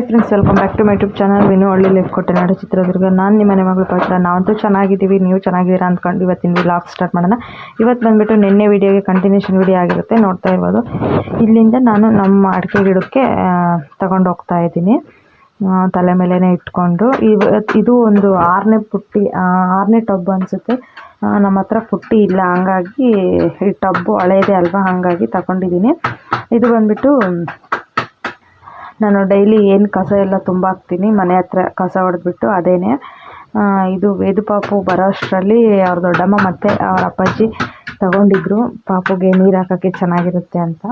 Hi friends, welcome back to my YouTube channel Vinu Halli life ಕೊಟ್ಟೆನಾಡು Chitradurga. ನಾನು ನಿಮ್ಮ ಮನೆ ಮಗಳು ಪವಿತ್ರ. ನಾವಂತೂ ಚೆನ್ನಾಗಿದ್ದೀವಿ, ನೀವು ಚೆನ್ನಾಗಿದ್ದೀರಾ ಅಂದ್ಕೊಂಡು ಇವತ್ತಿನ ವ್ಲಾಗ್ ಸ್ಟಾರ್ಟ್ ಮಾಡೋಣ. ಇವತ್ತು ಬಂದುಬಿಟ್ಟು ನಿನ್ನೆ ವೀಡಿಯೋಗೆ ಕಂಟಿನ್ಯೂಷನ್ ವೀಡಿಯೋ ಆಗಿರುತ್ತೆ, ನೋಡ್ತಾ ಇರ್ಬೋದು. ಇಲ್ಲಿಂದ ನಾನು ನಮ್ಮ ಅಡಿಕೆ ಗಿಡಕ್ಕೆ ತಗೊಂಡು ಹೋಗ್ತಾ ಇದ್ದೀನಿ, ತಲೆ ಮೇಲೇ ಇಟ್ಕೊಂಡು. ಇದು ಒಂದು 6ನೇ ಟಬ್ ಅನಿಸುತ್ತೆ. ನಮ್ಮ ಹತ್ರ ಪುಟ್ಟಿ ಇಲ್ಲ, ಹಂಗಾಗಿ ಈ ಟಬ್ಬು ಹಳೇದೇ ಅಲ್ವಾ, ಹಾಗಾಗಿ ತಗೊಂಡಿದ್ದೀನಿ. ಇದು ಬಂದುಬಿಟ್ಟು ನಾನು ಡೈಲಿ ಏನು ಕಸ ಎಲ್ಲ ತುಂಬ ಹಾಕ್ತೀನಿ, ಮನೆ ಹತ್ರ ಕಸ ಹೊಡೆದ್ಬಿಟ್ಟು ಅದೇನೆ. ಇದು ವೇದು ಪಾಪು ಬರೋ ಅಷ್ಟರಲ್ಲಿ ಅವ್ರ ದೊಡ್ಡಮ್ಮ ಮತ್ತು ಅವ್ರ ಅಪ್ಪಾಜಿ ತಗೊಂಡಿದ್ರು, ಪಾಪುಗೆ ನೀರು ಹಾಕೋಕ್ಕೆ ಚೆನ್ನಾಗಿರುತ್ತೆ ಅಂತ.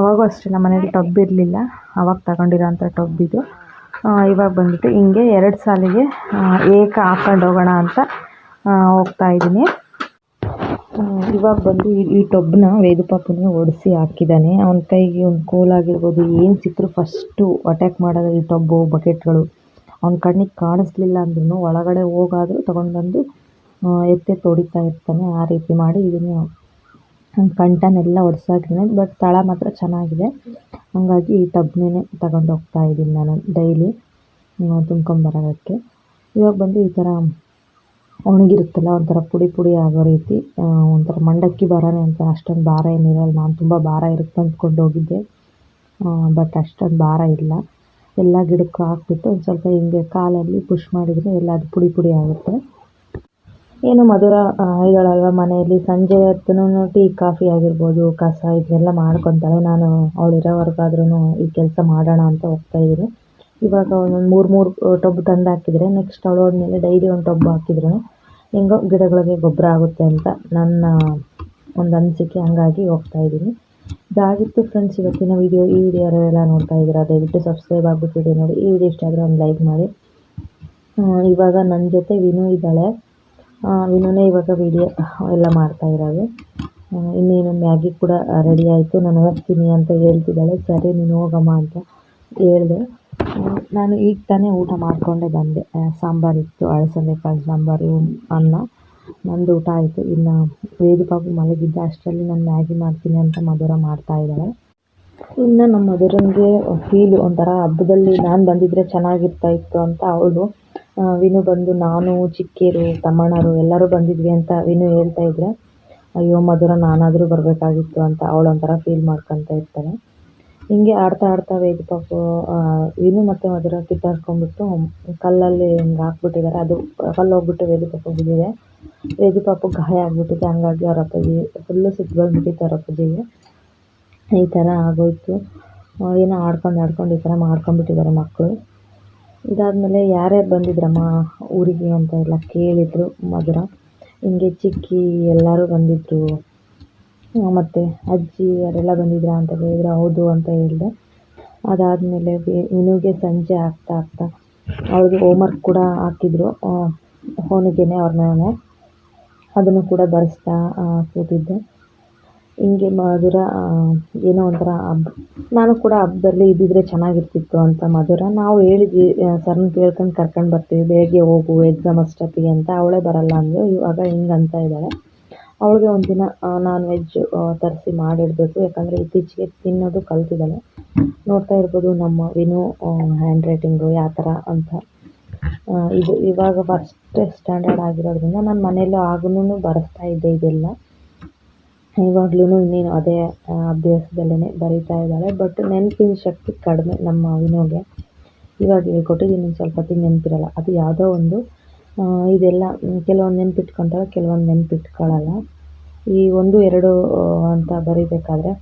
ಅವಾಗೂ ಅಷ್ಟೇ ನಮ್ಮ ಮನೇಲಿ ಟಬ್ ಇರಲಿಲ್ಲ, ಅವಾಗ ತಗೊಂಡಿರೋ ಅಂಥ ಟಬ್ ಇದು. ಇವಾಗ ಬಂದುಬಿಟ್ಟು ಹಿಂಗೆ 2 ಸಾಲಿಗೆ ಹಾಕ್ಕೊಂಡು ಹೋಗೋಣ ಅಂತ ಹೋಗ್ತಾ ಇದ್ದೀನಿ. ಇವಾಗ ಬಂದು ಈ ಟೊಬ್ಬನ್ನ ವೇದು ಪಾಪುನೇ ಒಡಿಸಿ ಹಾಕಿದ್ದಾನೆ. ಅವನ ಕೈಗೆ ಒಂದು ಕೋಲಾಗಿರ್ಬೋದು, ಏನು ಸಿಕ್ಕರೂ ಫಸ್ಟು ಅಟ್ಯಾಕ್ ಮಾಡೋದು ಈ ಟೊಬ್ಬು ಬಕೆಟ್ಗಳು. ಅವ್ನ ಕಣ್ಣಿಗೆ ಕಾಣಿಸ್ಲಿಲ್ಲ ಅಂದ್ರೂ ಒಳಗಡೆ ಹೋಗಾದರೂ ತೊಗೊಂಡ್ಬಂದು ಎತ್ತೆ ತೊಡಿತಾ ಇರ್ತಾನೆ. ಆ ರೀತಿ ಮಾಡಿ ಇದನ್ನು ಕಂಟನೆಲ್ಲ ಒಡ್ಸಾಕಿದ್ದಾನೆ. ಬಟ್ ತಳ ಮಾತ್ರ ಚೆನ್ನಾಗಿದೆ, ಹಾಗಾಗಿ ಈ ಟಬ್ನೇ ತಗೊಂಡು ಹೋಗ್ತಾ ಇದ್ದೀನಿ ನಾನು ಡೈಲಿ ತುಂಬ್ಕೊಂಬರೋದಕ್ಕೆ. ಇವಾಗ ಬಂದು ಈ ಥರ ಒಣಗಿರುತ್ತಲ್ಲ, ಒಂಥರ ಪುಡಿ ಆಗೋ ರೀತಿ, ಒಂಥರ ಮಂಡಕ್ಕಿ ಭಾರನೇ ಅಂತ. ಅಷ್ಟೊಂದು ಭಾರ ಏನಿರಲ್ಲ. ನಾನು ತುಂಬ ಭಾರ ಇರುತ್ತೆ ಅಂದ್ಕೊಂಡು ಹೋಗಿದ್ದೆ, ಬಟ್ ಅಷ್ಟೊಂದು ಭಾರ ಇಲ್ಲ. ಎಲ್ಲ ಗಿಡಕ್ಕೂ ಹಾಕ್ಬಿಟ್ಟು ಒಂದು ಸ್ವಲ್ಪ ಹಿಂಗೆ ಕಾಲಲ್ಲಿ ಪುಷ್ ಮಾಡಿದರೆ ಎಲ್ಲ ಅದು ಪುಡಿ ಆಗುತ್ತೆ. ಏನು ಮಧುರ ಇದಳಲ್ವ ಮನೆಯಲ್ಲಿ, ಸಂಜೆ ಹೊತ್ತೂ ಟೀ ಕಾಫಿ ಆಗಿರ್ಬೋದು, ಕಸ ಇದನ್ನೆಲ್ಲ ಮಾಡ್ಕೊತಾಳೆ. ನಾನು ಅವಳಿರೋವರೆಗಾದ್ರೂ ಈ ಕೆಲಸ ಮಾಡೋಣ ಅಂತ ಹೋಗ್ತಾಯಿದ್ದೀನಿ. ಇವಾಗ ಒಂದೊಂದು 3 ಟೊಬ್ಬು ತಂದು ಹಾಕಿದರೆ, ನೆಕ್ಸ್ಟ್ ಅವಳು ಹೋದ್ಮೇಲೆ ಡೈಲಿ ಒಂದು ಟೊಬ್ಬು ಹಾಕಿದ್ರು ಹೆಂಗೋ ಗಿಡಗಳಿಗೆ ಗೊಬ್ಬರ ಆಗುತ್ತೆ ಅಂತ ನನ್ನ ಒಂದು ಅನಿಸಿಕೆ, ಹಂಗಾಗಿ ಹೋಗ್ತಾಯಿದ್ದೀನಿ. ಇದಾಗಿತ್ತು ಫ್ರೆಂಡ್ಸ್ ಇವತ್ತಿನ ವೀಡಿಯೋ. ಈ ವಿಡಿಯೋ ಎಲ್ಲ ನೋಡ್ತಾ ಇದ್ದೀರಾ, ದಯವಿಟ್ಟು ಸಬ್ಸ್ಕ್ರೈಬ್ ಆಗಿಬಿಟ್ಟು ವಿಡಿಯೋ ನೋಡಿ. ಈ ವಿಡಿಯೋ ಇಷ್ಟ ಆದರೆ ಒಂದು ಲೈಕ್ ಮಾಡಿ. ಇವಾಗ ನನ್ನ ಜೊತೆ ವಿನು ಇದ್ದಾಳೆ, ವಿನುನೇ ಇವಾಗ ವಿಡಿಯೋ ಎಲ್ಲ ಮಾಡ್ತಾ ಇರೋದು. ಇನ್ನೇನು ಮ್ಯಾಗಿ ಕೂಡ ರೆಡಿ ಆಯಿತು, ನಾನು ಹೋಗ್ತೀನಿ ಅಂತ ಹೇಳ್ತಿದ್ದಾಳೆ. ಸರಿ ನೀನು ಹೋಗಮ್ಮ ಅಂತ ಹೇಳಿದೆ. ನಾನು ಈಗ ತಾನೇ ಊಟ ಮಾಡಿಕೊಂಡೇ ಬಂದೆ. ಸಾಂಬಾರಿತ್ತು, ಅಳಸಂದೆಕಾಳು ಸಾಂಬಾರು, ಅನ್ನ. ನಂದು ಊಟ ಆಯಿತು. ಇನ್ನು ವೇದು ಪಾಪು ಮಲಗಿದ್ದ ಅಷ್ಟರಲ್ಲಿ ನಾನು ಮ್ಯಾಗಿ ಮಾಡ್ತೀನಿ ಅಂತ ಮಧುರ ಮಾಡ್ತಾ ಇದ್ದಾಳೆ. ಇನ್ನು ನಮ್ಮ ಮಧುರನಿಗೆ ಫೀಲು ಒಂಥರ ಹಬ್ಬದಲ್ಲಿ ನಾನು ಬಂದಿದ್ದರೆ ಚೆನ್ನಾಗಿರ್ತಾ ಇತ್ತು ಅಂತ ಅವಳು. ವಿನು ಬಂದು ನಾನು, ಚಿಕ್ಕೇರು, ತಮ್ಮಣ್ಣರು ಎಲ್ಲರೂ ಬಂದಿದ್ವಿ ಅಂತ ವಿನು ಹೇಳ್ತಾ ಇದ್ರೆ, ಅಯ್ಯೋ ಮಧುರ ನಾನಾದರೂ ಬರಬೇಕಾಗಿತ್ತು ಅಂತ ಅವಳು ಒಂಥರ ಫೀಲ್ ಮಾಡ್ಕೊತಾ ಇರ್ತಾಳೆ. ಹಿಂಗೆ ಆಡ್ತಾ ವೇದು ಪಾಪು ವಿನು ಮತ್ತು ಮಧುರ ಕಿತ್ತಾಡ್ಕೊಂಡ್ಬಿಟ್ಟು ಕಲ್ಲಲ್ಲಿ ಹಿಂಗೆ ಹಾಕ್ಬಿಟ್ಟಿದ್ದಾರೆ. ಅದು ಕಲ್ಲು ಹೋಗ್ಬಿಟ್ಟು ವೇದು ಪಾಪು ಬಿದ್ದಿದೆ. ವೇದು ಪಾಪು ಗಾಯ ಆಗಿಬಿಟ್ಟಿದೆ, ಹಂಗಾಗಿ ಅವ್ರ ಅಪ್ಪಾಜಿ ಫುಲ್ಲು ಸಿಟ್ಟು ಬಂದುಬಿಟ್ಟಿತ್ತು ಅವ್ರ ಅಪ್ಪಾಜಿಗೆ. ಈ ಥರ ಆಗೋಯ್ತು. ಏನೋ ಆಡ್ಕೊಂಡು ಈ ಥರ ಮಾಡ್ಕೊಂಡ್ಬಿಟ್ಟಿದ್ದಾರೆ ಮಕ್ಕಳು. ಇದಾದಮೇಲೆ ಯಾರ್ಯಾರು ಬಂದಿದ್ರಮ್ಮ ಊರಿಗೆ ಅಂತ ಎಲ್ಲ ಕೇಳಿದರು ಮಧುರ. ಹಿಂಗೆ ಚಿಕ್ಕಿ ಎಲ್ಲರೂ ಬಂದಿದ್ದರು, ಮತ್ತು ಅಜ್ಜಿ ಅವರೆಲ್ಲ ಬಂದಿದ್ರಾ ಅಂತ ಹೇಳಿದ್ರು. ಹೌದು ಅಂತ ಹೇಳಿದೆ. ಅದಾದಮೇಲೆ ವಿನುಗೆ ಸಂಜೆ ಆಗ್ತಾ ಅವ್ರಿಗೆ ಹೋಮ್ವರ್ಕ್ ಕೂಡ ಹಾಕಿದ್ರು ಫೋನಿಗೇನೆ ಅವ್ರ ಮೇಲೆ, ಅದನ್ನು ಕೂಡ ಬರೆಸ್ತಾ ಕೂತಿದ್ದೆ. ಹಿಂಗೆ ಮಧುರ ಏನೋ ಒಂಥರ ನಾನು ಕೂಡ ಹಬ್ಬದಲ್ಲಿ ಇದ್ದಿದ್ರೆ ಚೆನ್ನಾಗಿರ್ತಿತ್ತು ಅಂತ ಮಧುರ. ನಾವು ಹೇಳಿದ್ವಿ ಸರ್ನ ಕೇಳ್ಕೊಂಡು ಕರ್ಕೊಂಡು ಬರ್ತೀವಿ, ಬೆಳಗ್ಗೆ ಹೋಗು ಎಕ್ಸಾಮ್ ಅಷ್ಟೊತ್ತಿಗೆ ಅಂತ. ಅವಳೇ ಬರಲ್ಲ ಅಂದರು. ಇವಾಗ ಹಿಂಗೆ ಅಂತ ಇದ್ದಾಳೆ. ಅವಳಿಗೆ ಒಂದಿನ ನಾನ್ ವೆಜ್ ತರಿಸಿ ಮಾಡಿಡಬೇಕು, ಯಾಕಂದರೆ ಇತ್ತೀಚೆಗೆ ತಿನ್ನೋದು ಕಲ್ತಿದ್ದಾಳೆ. ನೋಡ್ತಾ ಇರ್ಬೋದು ನಮ್ಮ ವಿನು ಹ್ಯಾಂಡ್ ರೈಟಿಂಗು ಯಾವ ಥರ ಅಂತ. ಇದು ಇವಾಗ ಫಸ್ಟ್ ಸ್ಟ್ಯಾಂಡರ್ಡ್ ಆಗಿರೋದ್ರಿಂದ ನಾನು ಮನೆಯಲ್ಲೂ ಆಗಲೂ ಬರೆಸ್ತಾ ಇದ್ದೆ ಇದೆಲ್ಲ. ಇವಾಗ್ಲೂ ಇನ್ನೇನು ಅದೇ ಅಭ್ಯಾಸದಲ್ಲೇ ಬರೀತಾ ಇದ್ದಾಳೆ. ಬಟ್ ನೆನಪಿನ ಶಕ್ತಿ ಕಡಿಮೆ ನಮ್ಮ ವಿನುಗೆ. ಇವಾಗ ಹೇಳ್ಕೊಟ್ಟಿದ್ದೀನಿ, ಸ್ವಲ್ಪ ಹೊತ್ತಿಗೆ ನೆನಪಿರಲ್ಲ. ಅದು ಯಾವುದೋ ಒಂದು ಇದೆಲ್ಲ ಕೆಲವೊಂದು ನೆನಪಿಟ್ಕೊತಾಳೆ, ಕೆಲವೊಂದು ನೆನಪಿಟ್ಕೊಳ್ಳಲ್ಲ. ಈ 1, 2 ಅಂತ ಬರೀಬೇಕಾದ್ರೆ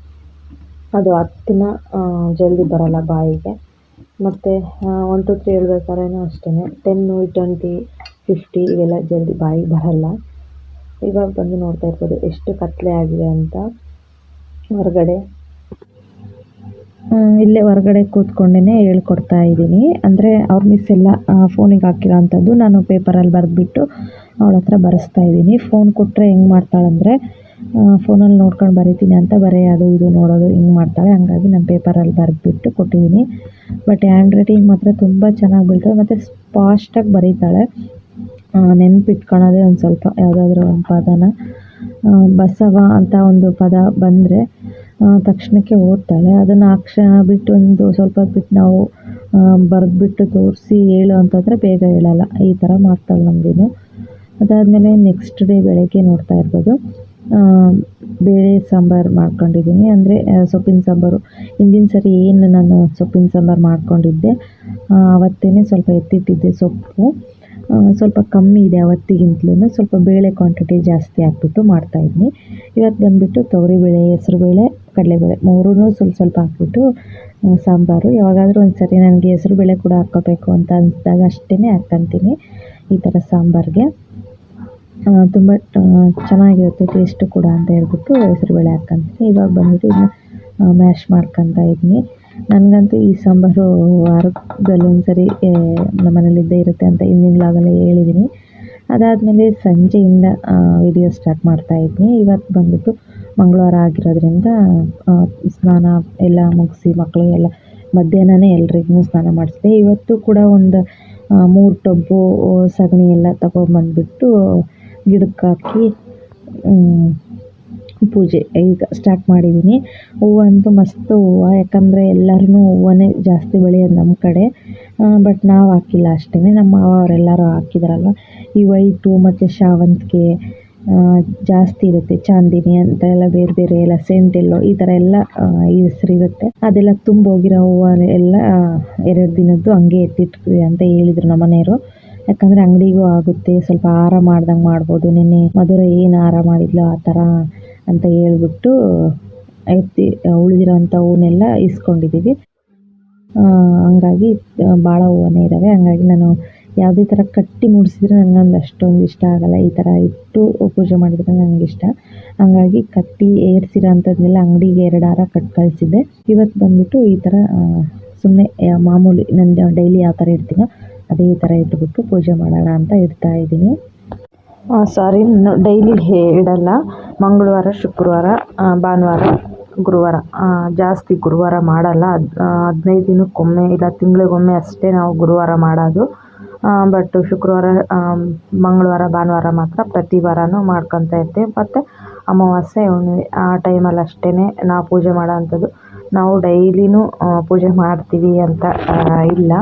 ಅದು 10ನ ಜಲ್ದಿ ಬರೋಲ್ಲ ಬಾಯಿಗೆ. ಮತ್ತು 1, 2, 3 ಹೇಳ್ಬೇಕಾದ್ರೂ ಅಷ್ಟೇ 10, 20, 50 ಇವೆಲ್ಲ ಜಲ್ದಿ ಬಾಯಿಗೆ ಬರೋಲ್ಲ. ಇವಾಗ ಬಂದು ನೋಡ್ತಾ ಇರ್ಬೋದು ಎಷ್ಟು ಕತ್ಲೆ ಆಗಿದೆ ಅಂತ. ಇಲ್ಲೇ ಹೊರಗಡೆ ಕೂತ್ಕೊಂಡೇ ಹೇಳ್ಕೊಡ್ತಾ ಇದ್ದೀನಿ. ಅಂದರೆ ಅವ್ರ ಮಿಸ್ ಎಲ್ಲ ಫೋನಿಗೆ ಹಾಕಿರೋ ಅಂಥದ್ದು ನಾನು ಪೇಪರಲ್ಲಿ ಬರೆದ್ಬಿಟ್ಟು ಅವಳ ಹತ್ರ ಬರೆಸ್ತಾ ಇದ್ದೀನಿ. ಫೋನ್ ಕೊಟ್ಟರೆ ಹೆಂಗೆ ಮಾಡ್ತಾಳಂದರೆ, ಫೋನಲ್ಲಿ ನೋಡ್ಕೊಂಡು ಬರೀತೀನಿ ಅಂತ ಅದು ಇದು ನೋಡೋದು ಹಿಂಗೆ ಮಾಡ್ತಾಳೆ. ಹಂಗಾಗಿ ನಾನು ಪೇಪರಲ್ಲಿ ಬರೆದ್ಬಿಟ್ಟು ಕೊಟ್ಟಿದ್ದೀನಿ. ಬಟ್ ಹ್ಯಾಂಡ್ ರೈಟಿಂಗ್ ಮಾತ್ರ ತುಂಬ ಚೆನ್ನಾಗಿ ಬೀಳ್ತಾಳೆ, ಮತ್ತು ಫಾಸ್ಟಾಗಿ ಬರೀತಾಳೆ. ನೆನಪಿಟ್ಕೊಳ್ಳೋದೇ ಒಂದು ಸ್ವಲ್ಪ ಯಾವುದಾದ್ರೂ ಒಂದು ಪದನ ಬಸವ ಅಂತ ಒಂದು ಪದ ಬಂದರೆ ತಕ್ಷಣಕ್ಕೆ ಓದ್ತಾಳೆ. ಅದನ್ನು ಆ ಕ್ಷಣ ಬಿಟ್ಟು ಒಂದು ಸ್ವಲ್ಪ ಬಿಟ್ಟು ನಾವು ಬರೆದ್ಬಿಟ್ಟು ತೋರಿಸಿ ಹೇಳು ಅಂತಂದರೆ ಬೇಗ ಹೇಳಲ್ಲ. ಈ ಥರ ಮಾಡ್ತಾಳೆ ನಮ್ಮದಿನು. ಅದಾದಮೇಲೆ ನೆಕ್ಸ್ಟ್ ಡೇ ಬೆಳಗ್ಗೆ ನೋಡ್ತಾ ಇರ್ಬೋದು, ಬೇಳೆ ಸಾಂಬಾರು ಮಾಡ್ಕೊಂಡಿದ್ದೀನಿ. ಅಂದರೆ ಸೊಪ್ಪಿನ ಸಾಂಬಾರು. ಹಿಂದಿನ ಸರಿ ಏನು ನಾನು ಸೊಪ್ಪಿನ ಸಾಂಬಾರು ಮಾಡ್ಕೊಂಡಿದ್ದೆ ಅವತ್ತೇ ಸ್ವಲ್ಪ ಎತ್ತಿಟ್ಟಿದ್ದೆ ಸೊಪ್ಪು. ಸ್ವಲ್ಪ ಕಮ್ಮಿ ಇದೆ ಅವತ್ತಿಗಿಂತಲೂ. ಸ್ವಲ್ಪ ಬೇಳೆ ಕ್ವಾಂಟಿಟಿ ಜಾಸ್ತಿ ಹಾಕ್ಬಿಟ್ಟು ಮಾಡ್ತಾಯಿದ್ದೀನಿ. ಇವತ್ತು ಬಂದುಬಿಟ್ಟು ತೊಗರಿಬೇಳೆ, ಹೆಸರುಬೇಳೆ, ಕಡಲೆಬೇಳೆ ಮೂರೂ ಸ್ವಲ್ಪ ಸ್ವಲ್ಪ ಹಾಕ್ಬಿಟ್ಟು ಸಾಂಬಾರು. ಯಾವಾಗಾದರೂ ಒಂದು ಸರಿ ನನಗೆ ಹೆಸರುಬೇಳೆ ಕೂಡ ಹಾಕ್ಕೋಬೇಕು ಅಂತ ಅನಿಸಿದಾಗ ಅಷ್ಟೇ ಹಾಕ್ಕೊತೀನಿ ಈ ಥರ ಸಾಂಬಾರಿಗೆ. ತುಂಬ ಚೆನ್ನಾಗಿರುತ್ತೆ ಟೇಸ್ಟು ಕೂಡ ಅಂತ ಹೇಳ್ಬಿಟ್ಟು ಹೆಸರುಬೇಳೆ ಹಾಕ್ಕೊತೀನಿ. ಇವಾಗ ಬಂದುಬಿಟ್ಟು ಇದನ್ನ ಮ್ಯಾಶ್ ಮಾಡ್ಕೊತಾ ಇದ್ದೀನಿ. ನನಗಂತೂ ಈ ಸಾಂಬಾರು ವಾರದಲ್ಲಿ ಒಂದು ಸರಿ ನಮ್ಮ ಮನೇಲಿದ್ದೇ ಇರುತ್ತೆ ಅಂತ ಹಿಂದಿನ ವ್ಲಾಗಲ್ಲೇ ಹೇಳಿದ್ದೀನಿ. ಅದಾದಮೇಲೆ ಸಂಜೆಯಿಂದ ವಿಡಿಯೋ ಸ್ಟಾರ್ಟ್ ಮಾಡ್ತಾಯಿದ್ದೀನಿ. ಇವತ್ತು ಬಂದುಬಿಟ್ಟು ಮಂಗಳವಾರ ಆಗಿರೋದ್ರಿಂದ ಸ್ನಾನ ಎಲ್ಲ ಮುಗಿಸಿ ಮಕ್ಕಳಿಗೆಲ್ಲ ಮಧ್ಯಾಹ್ನನೇ ಎಲ್ರಿಗೂ ಸ್ನಾನ ಮಾಡಿಸಿದೆ. ಇವತ್ತು ಕೂಡ ಒಂದು 3 ಟಬ್ಬು ಸಗಣಿ ಎಲ್ಲ ತಗೊಂಬಂದ್ಬಿಟ್ಟು ಗಿಡಕ್ಕೆ ಹಾಕಿ ಪೂಜೆ ಈಗ ಸ್ಟಾರ್ಟ್ ಮಾಡಿದ್ದೀನಿ. ಹೂವಂತೂ ಮಸ್ತ್ ಹೂವು, ಯಾಕಂದರೆ ಎಲ್ಲರೂ ಹೂವನ್ನೇ ಜಾಸ್ತಿ ಬೆಳೆಯೋದು ನಮ್ಮ ಕಡೆ. ಬಟ್ ನಾವು ಹಾಕಿಲ್ಲ ಅಷ್ಟೇ, ನಮ್ಮ ಅವರೆಲ್ಲರೂ ಹಾಕಿದಾರಲ್ವ. ಈ ವೈಟು ಮತ್ತು ಶಾವಂತಿಗೆ ಜಾಸ್ತಿ ಇರುತ್ತೆ. ಚಾಂದಿನಿ ಅಂತ ಎಲ್ಲ ಬೇರೆ ಬೇರೆ ಎಲ್ಲ ಸೆಂಟೆಲ್ಲೋ ಈ ಥರ ಎಲ್ಲ ಹೆಸರಿರುತ್ತೆ. ಅದೆಲ್ಲ ತುಂಬೋಗಿರೋ ಹೂವು ಎಲ್ಲ 2 ದಿನದ್ದು ಹಂಗೆ ಎತ್ತಿಟ್ವಿ ಅಂತ ಹೇಳಿದರು ನಮ್ಮ ಮನೆಯವರು. ಯಾಕಂದರೆ ಅಂಗಡಿಗೂ ಆಗುತ್ತೆ, ಸ್ವಲ್ಪ ಹಾರ ಮಾಡ್ದಂಗೆ ಮಾಡ್ಬೋದು. ನಿನ್ನೆ ಮಧುರ ಏನು ಹಾರ ಮಾಡಿದ್ಲು ಆ ಥರ ಅಂತ ಹೇಳ್ಬಿಟ್ಟು ಎತ್ತಿ ಉಳಿದಿರೋಂಥ ಹೂವನ್ನೆಲ್ಲ ಇಸ್ಕೊಂಡಿದ್ದೀವಿ. ಹಂಗಾಗಿ ಭಾಳ ಹೂವನೇ ಇದ್ದಾವೆ. ಹಂಗಾಗಿ ನಾನು ಯಾವುದೇ ಥರ ಕಟ್ಟಿ ಮುಡಿಸಿದ್ರೆ ನನಗೊಂದು ಅಷ್ಟೊಂದು ಇಷ್ಟ ಆಗೋಲ್ಲ. ಈ ಥರ ಇಟ್ಟು ಪೂಜೆ ಮಾಡಿದ್ರೆ ನನಗಿಷ್ಟ. ಹಂಗಾಗಿ ಕಟ್ಟಿ ಏರ್ಸಿರೋ ಅಂಥದ್ದನ್ನೆಲ್ಲ ಅಂಗಡಿಗೆ 2 ಹಾರ ಕಟ್ಟಿ ಕಳಿಸಿದ್ದೆ. ಇವತ್ತು ಬಂದುಬಿಟ್ಟು ಈ ಥರ ಸುಮ್ಮನೆ ಮಾಮೂಲಿ ನನ್ನ ಡೈಲಿ ಯಾವ ಥರ ಇರ್ತೀನೋ ಅದೇ ಥರ ಇಟ್ಬಿಟ್ಟು ಪೂಜೆ ಮಾಡೋಣ ಅಂತ ಇಡ್ತಾಯಿದ್ದೀನಿ. ಸಾರಿ, ನಾನು ಡೈಲಿ ಇಡಲ್ಲ. ಮಂಗಳವಾರ, ಶುಕ್ರವಾರ, ಭಾನುವಾರ, ಗುರುವಾರ, ಜಾಸ್ತಿ ಗುರುವಾರ ಮಾಡಲ್ಲ. 15 ದಿನಕ್ಕೊಮ್ಮೆ ಇಲ್ಲ ತಿಂಗಳಿಗೊಮ್ಮೆ ಅಷ್ಟೇ ನಾವು ಗುರುವಾರ ಮಾಡೋದು. ಬಟ್ ಶುಕ್ರವಾರ, ಮಂಗಳವಾರ, ಭಾನುವಾರ ಮಾತ್ರ ಪ್ರತಿ ವಾರನೂ ಮಾಡ್ಕೊತಾ ಇರ್ತೀವಿ. ಮತ್ತು ಅಮಾವಾಸ್ಯೆ, ಹುಣ್ಣಿಮೆ ಆ ಟೈಮಲ್ಲಿ ಅಷ್ಟೇ ನಾವು ಪೂಜೆ ಮಾಡೋ ಅಂಥದ್ದು. ನಾವು ಡೈಲಿನೂ ಪೂಜೆ ಮಾಡ್ತೀವಿ ಅಂತ ಇಲ್ಲ.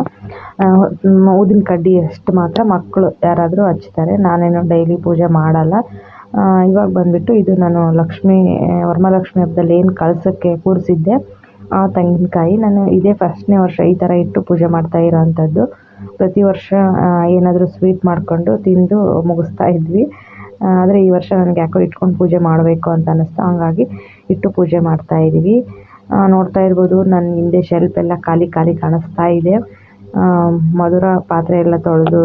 ಊದಿನ ಕಡ್ಡಿ ಅಷ್ಟು ಮಾತ್ರ ಮಕ್ಕಳು ಯಾರಾದರೂ ಹಚ್ತಾರೆ, ನಾನೇನು ಡೈಲಿ ಪೂಜೆ ಮಾಡಲ್ಲ. ಇವಾಗ ಬಂದುಬಿಟ್ಟು ಇದು ನಾನು ವರಮಹಾಲಕ್ಷ್ಮಿ ಹಬ್ಬದಲ್ಲಿ ಏನು ಕಳಸಕ್ಕೆ ಕೂರಿಸಿದ್ದೆ ಆ ತೆಂಗಿನಕಾಯಿ. ನಾನು ಇದೇ ಫಸ್ಟ್ನೇ ವರ್ಷ ಈ ಥರ ಇಟ್ಟು ಪೂಜೆ ಮಾಡ್ತಾ ಇರೋ ಅಂಥದ್ದು. ಪ್ರತಿ ವರ್ಷ ಏನಾದರೂ ಸ್ವೀಟ್ ಮಾಡಿಕೊಂಡು ತಿಂದು ಮುಗಿಸ್ತಾ ಇದ್ವಿ. ಆದರೆ ಈ ವರ್ಷ ನನಗೆ ಯಾಕೋ ಇಟ್ಕೊಂಡು ಪೂಜೆ ಮಾಡಬೇಕು ಅಂತ ಅನ್ನಿಸ್ತು. ಹಂಗಾಗಿ ಇಟ್ಟು ಪೂಜೆ ಮಾಡ್ತಾಯಿದ್ದೀವಿ. ನೋಡ್ತಾ ಇರ್ಬೋದು, ನನ್ನ ಹಿಂದೆ ಶೆಲ್ಫ್ ಎಲ್ಲ ಖಾಲಿ ಖಾಲಿ ಕಾಣಿಸ್ತಾ ಇದೆ. ಮಧುರ ಪಾತ್ರೆ ಎಲ್ಲ ತೊಳೆದು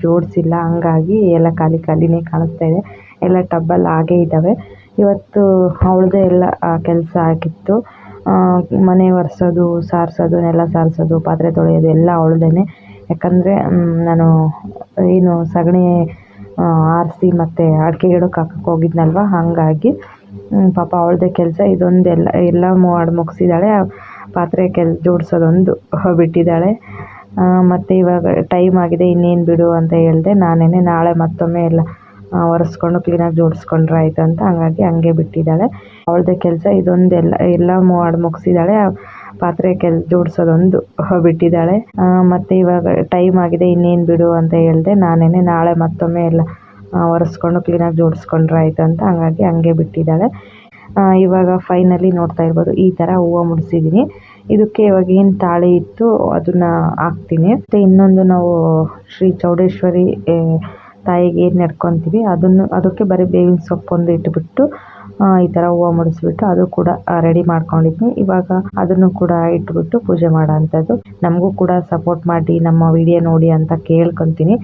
ಜೋಡಿಸಿಲ್ಲ, ಹಂಗಾಗಿ ಎಲ್ಲ ಖಾಲಿ ಖಾಲಿನೇ ಕಾಣಿಸ್ತಾ ಇದೆ. ಎಲ್ಲ ಟಬ್ಬಲ್ಲಿ ಹಾಗೇ ಇದ್ದಾವೆ. ಇವತ್ತು ಅವಳದೇ ಎಲ್ಲ ಕೆಲಸ ಆಗಿತ್ತು. ಮನೆ ಒರೆಸೋದು, ಸಾರಿಸೋದು, ನೆಲ ಸಾರಿಸೋದು, ಪಾತ್ರೆ ತೊಳೆಯೋದು ಎಲ್ಲ ಅವಳದೇ. ಯಾಕಂದರೆ ನಾನು ಏನು ಸಗಣಿ ಆರಿಸಿ ಮತ್ತು ಅಡಿಕೆ ಗಿಡಕ್ಕೆ ಹಾಕಕ್ಕೆ ಹೋಗಿದ್ನಲ್ವ, ಹಾಗಾಗಿ ಪಾಪ ಅವಳದೇ ಕೆಲಸ ಇದೊಂದು ಎಲ್ಲ ಮಾಡಿ ಮುಗಿಸಿದ್ದಾಳೆ. ಪಾತ್ರೆ ಜೋಡಿಸೋದೊಂದು ಬಿಟ್ಟಿದ್ದಾಳೆ. ಮತ್ತು ಇವಾಗ ಟೈಮ್ ಆಗಿದೆ, ಇನ್ನೇನು ಬಿಡು ಅಂತ ಹೇಳಿದೆ. ನಾಳೆ ಮತ್ತೊಮ್ಮೆ ಎಲ್ಲ ಒರೆಸ್ಕೊಂಡು ಕ್ಲೀನಾಗಿ ಜೋಡಿಸ್ಕೊಂಡ್ರೆ ಆಯಿತು ಅಂತ ಹಂಗಾಗಿ ಹಂಗೆ ಬಿಟ್ಟಿದ್ದಾಳೆ. ಅವಳದೇ ಕೆಲಸ ಇದೊಂದು ಎಲ್ಲ ಮಾಡಿ ಮುಗಿಸಿದ್ದಾಳೆ. ಪಾತ್ರೆ ಜೋಡಿಸೋದೊಂದು ಬಿಟ್ಟಿದ್ದಾಳೆ. ಮತ್ತು ಇವಾಗ ಟೈಮ್ ಆಗಿದೆ, ಇನ್ನೇನು ಬಿಡು ಅಂತ ಹೇಳಿದೆ. ನಾಳೆ ಮತ್ತೊಮ್ಮೆ ಎಲ್ಲ ಒರೆಸ್ಕೊಂಡು ಕ್ಲೀನಾಗಿ ಜೋಡಿಸ್ಕೊಂಡ್ರೆ ಆಯಿತು ಅಂತ ಹಂಗಾಗಿ ಹಂಗೆ ಬಿಟ್ಟಿದ್ದಾಳೆ. ಇವಾಗ ಫೈನಲಿ ನೋಡ್ತಾ ಇರ್ಬೋದು, ಈ ಥರ ಹೂವು ಮುಡಿಸಿದ್ದೀನಿ. ಇದಕ್ಕೆ ಇವಾಗ ಏನು ತಾಳಿ ಇತ್ತು ಅದನ್ನು ಹಾಕ್ತೀನಿ. ಮತ್ತು ಇನ್ನೊಂದು ನಾವು ಶ್ರೀ ಚೌಡೇಶ್ವರಿ ತಾಯಿಗೆ ಏನು ನಡ್ಕೊತೀವಿ ಅದಕ್ಕೆ ಬರೀ ಬೇವಿನ ಸೊಪ್ಪೊಂದು ಇಟ್ಬಿಟ್ಟು ಈ ಥರ ಹೂವು ಮುಡಿಸ್ಬಿಟ್ಟು ಅದು ಕೂಡ ರೆಡಿ ಮಾಡ್ಕೊಂಡಿದ್ವಿ. ಇವಾಗ ಅದನ್ನು ಕೂಡ ಇಟ್ಬಿಟ್ಟು ಪೂಜೆ ಮಾಡೋ ಅಂಥದ್ದು. ನಮಗೂ ಕೂಡ ಸಪೋರ್ಟ್ ಮಾಡಿ ನಮ್ಮ ವಿಡಿಯೋ ನೋಡಿ ಅಂತ ಕೇಳ್ಕೊತೀನಿ.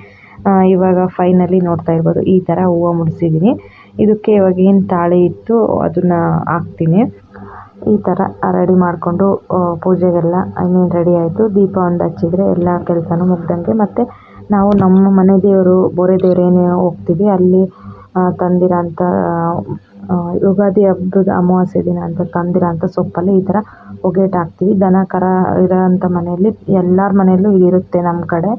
ಇವಾಗ ಫೈನಲಿ ನೋಡ್ತಾ ಇರ್ಬೋದು, ಈ ಥರ ಹೂವು ಮುಡಿಸಿದ್ದೀನಿ. ಇದಕ್ಕೆ ಇವಾಗ ಏನು ತಾಳಿ ಇತ್ತು ಅದನ್ನು ಹಾಕ್ತೀನಿ. ಈ ಥರ ರೆಡಿ ಮಾಡಿಕೊಂಡು ಪೂಜೆಗೆಲ್ಲ ಇನ್ನೇನು ರೆಡಿ ಆಯಿತು. ದೀಪ ಒಂದು ಹಚ್ಚಿದರೆ ಎಲ್ಲ ಕೆಲಸನೂ ಮುಗ್ದಂಗೆ. ಮತ್ತು ನಾವು ನಮ್ಮ ಮನೆ ದೇವರು ಬೋರೆ ದೇವ್ರು ಏನೇ ಹೋಗ್ತೀವಿ ಅಲ್ಲಿ ತಂದಿರೋಂಥ ಯುಗಾದಿ ಹಬ್ಬದ ಅಮಾವಾಸ್ಯೆ ದಿನ ಅಂತ ತಂದಿರೋಂಥ ಸೊಪ್ಪಲ್ಲಿ ಈ ಥರ ಒಗೆಟ್ ಹಾಕ್ತೀವಿ. ದನ ಕರ ಇರೋಂಥ ಮನೆಯಲ್ಲಿ ಎಲ್ಲರ ಮನೆಯಲ್ಲೂ ಇದಿರುತ್ತೆ ನಮ್ಮ ಕಡೆ.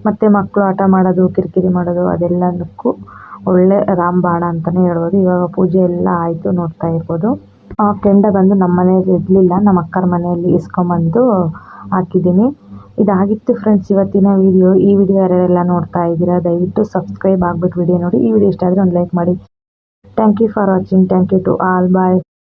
ಮತ್ತು ಮಕ್ಕಳು ಆಟ ಮಾಡೋದು, ಕಿರಿಕಿರಿ ಮಾಡೋದು ಅದೆಲ್ಲದಕ್ಕೂ ಒಳ್ಳೆ ರಾಮಬಾಣ ಅಂತಲೇ ಹೇಳ್ಬೋದು. ಇವಾಗ ಪೂಜೆ ಎಲ್ಲ ಆಯಿತು, ನೋಡ್ತಾ ಇರ್ಬೋದು. ಆ ಕೆಂಡ ಬಂದು ನಮ್ಮ ಮನೆಯಲ್ಲಿ ಇರಲಿಲ್ಲ, ನಮ್ಮ ಅಕ್ಕರ ಮನೆಯಲ್ಲಿ ಇಸ್ಕೊಂಬಂದು ಹಾಕಿದ್ದೀನಿ. ಇದಾಗಿತ್ತು ಫ್ರೆಂಡ್ಸ್ ಇವತ್ತಿನ ವಿಡಿಯೋ. ಈ ವಿಡಿಯೋ ಯಾರೆಲ್ಲ ನೋಡ್ತಾ ಇದ್ದೀರಾ ದಯವಿಟ್ಟು ಸಬ್ಸ್ಕ್ರೈಬ್ ಆಗಿಬಿಟ್ಟು ವಿಡಿಯೋ ನೋಡಿ. ಈ ವಿಡಿಯೋ ಇಷ್ಟ ಆದರೆ ಒಂದು ಲೈಕ್ ಮಾಡಿ. Thank you for watching. Thank you to all. Bye.